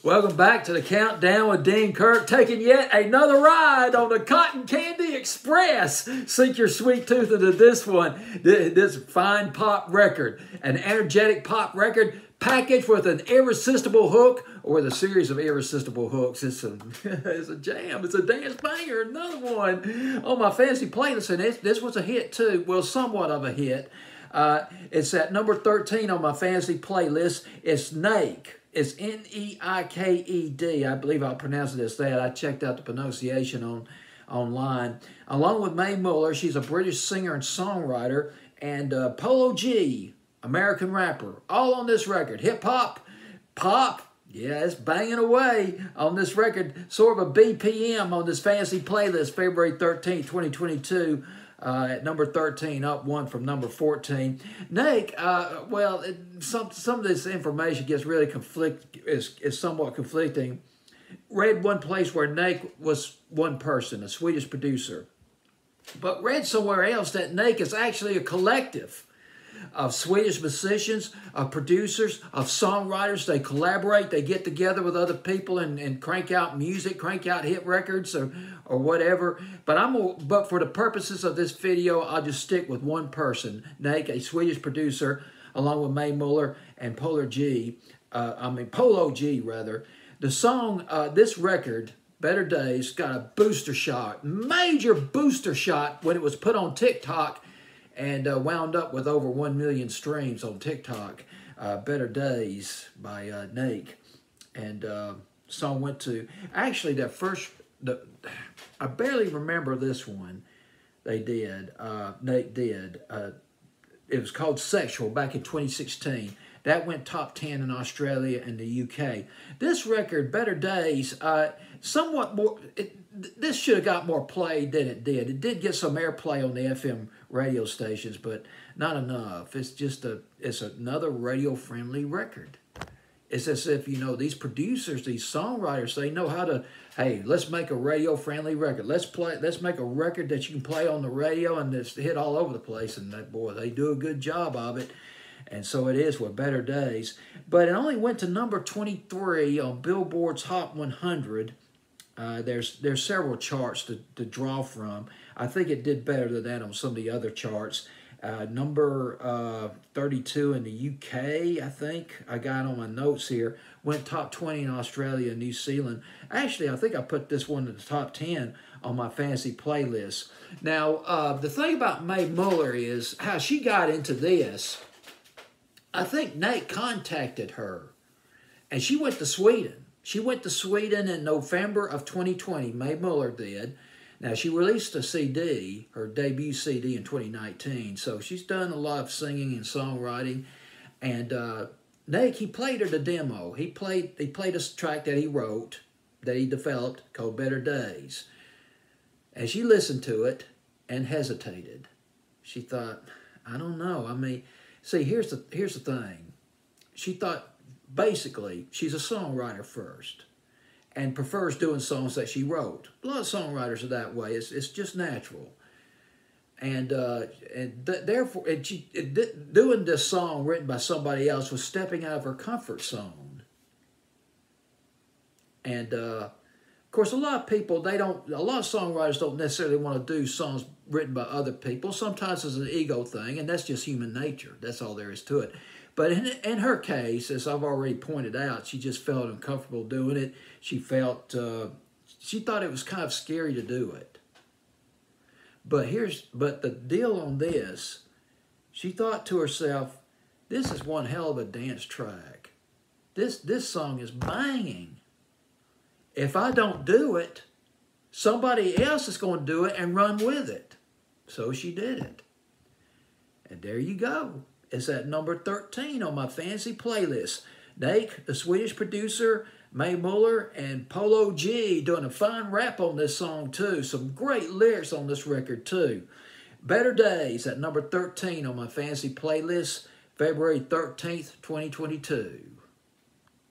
Welcome back to the Countdown with Dean Kirk, taking yet another ride on the Cotton Candy Express. Sink your sweet tooth into this one, this fine pop record, an energetic pop record packaged with an irresistible hook or with a series of irresistible hooks. It's a jam. It's a dance banger. Another one on my fancy playlist, and this was a hit too. Well, somewhat of a hit. It's at number 13 on my fancy playlist. It's Neiked. It's Neiked. I believe I'll pronounce it as that. I checked out the pronunciation online. Along with Mae Muller, she's a British singer and songwriter, and Polo G, American rapper. All on this record. Hip-hop, pop, yeah, it's banging away on this record. Sort of a BPM on this fancy playlist, February 13th, 2022. At number 13, up one from number 14. Neiked, well, some of this information gets really is somewhat conflicting. Read one place where Neiked was one person, a Swedish producer. But read somewhere else that Neiked is actually a collective of Swedish musicians, of producers, of songwriters. They collaborate, they get together with other people and crank out music, crank out hit records or whatever. But for the purposes of this video, I'll just stick with one person, Neiked, a Swedish producer, along with Mae Muller and Polo G. The song, this record, Better Days, got a booster shot, major booster shot when it was put on TikTok, and wound up with over 1 million streams on TikTok. Better Days by Neiked. And song went to, actually I barely remember this one they did, Neiked did. It was called Sexual back in 2016. That went top 10 in Australia and the UK. This record, Better Days, somewhat more, this should have got more play than it did. It did get some airplay on the FM radio stations, but not enough. It's another radio-friendly record. It's as if, you know, these producers, these songwriters, they know how to, hey, let's make a radio-friendly record. Let's make a record that you can play on the radio and it's hit all over the place. And that, boy, they do a good job of it. And so it is with Better Days. But it only went to number 23 on Billboard's Hot 100. There's several charts to draw from. I think it did better than that on some of the other charts. Number 32 in the UK, I think. I got on my notes here. Went top 20 in Australia and New Zealand. Actually, I think I put this one in the top 10 on my fancy playlist. Now, the thing about Mae Muller is how she got into this. I think Neiked contacted her, and she went to Sweden. She went to Sweden in November of 2020. Mae Muller did. Now, she released a CD, her debut CD in 2019, so she's done a lot of singing and songwriting. And Neiked, he played her the demo. He played a track that he wrote, that he developed, called Better Days. And she listened to it and hesitated. She thought, I don't know. I mean, see, here's the thing. She thought, basically, she's a songwriter first and prefers doing songs that she wrote. A lot of songwriters are that way. It's just natural. And therefore, doing this song written by somebody else was stepping out of her comfort zone. And, of course, a lot of songwriters don't necessarily want to do songs written by other people. Sometimes it's an ego thing, and that's just human nature. That's all there is to it. But in her case, as I've already pointed out, she just felt uncomfortable doing it. She thought it was kind of scary to do it. But the deal on this, she thought to herself, this is one hell of a dance track. This song is banging. If I don't do it, somebody else is going to do it and run with it. So she did it. And there you go. It's at number 13 on my fancy playlist. Neiked, the Swedish producer, Mae Muller, and Polo G doing a fine rap on this song too. Some great lyrics on this record too. Better Days at number 13 on my fancy playlist, February 13th, 2022.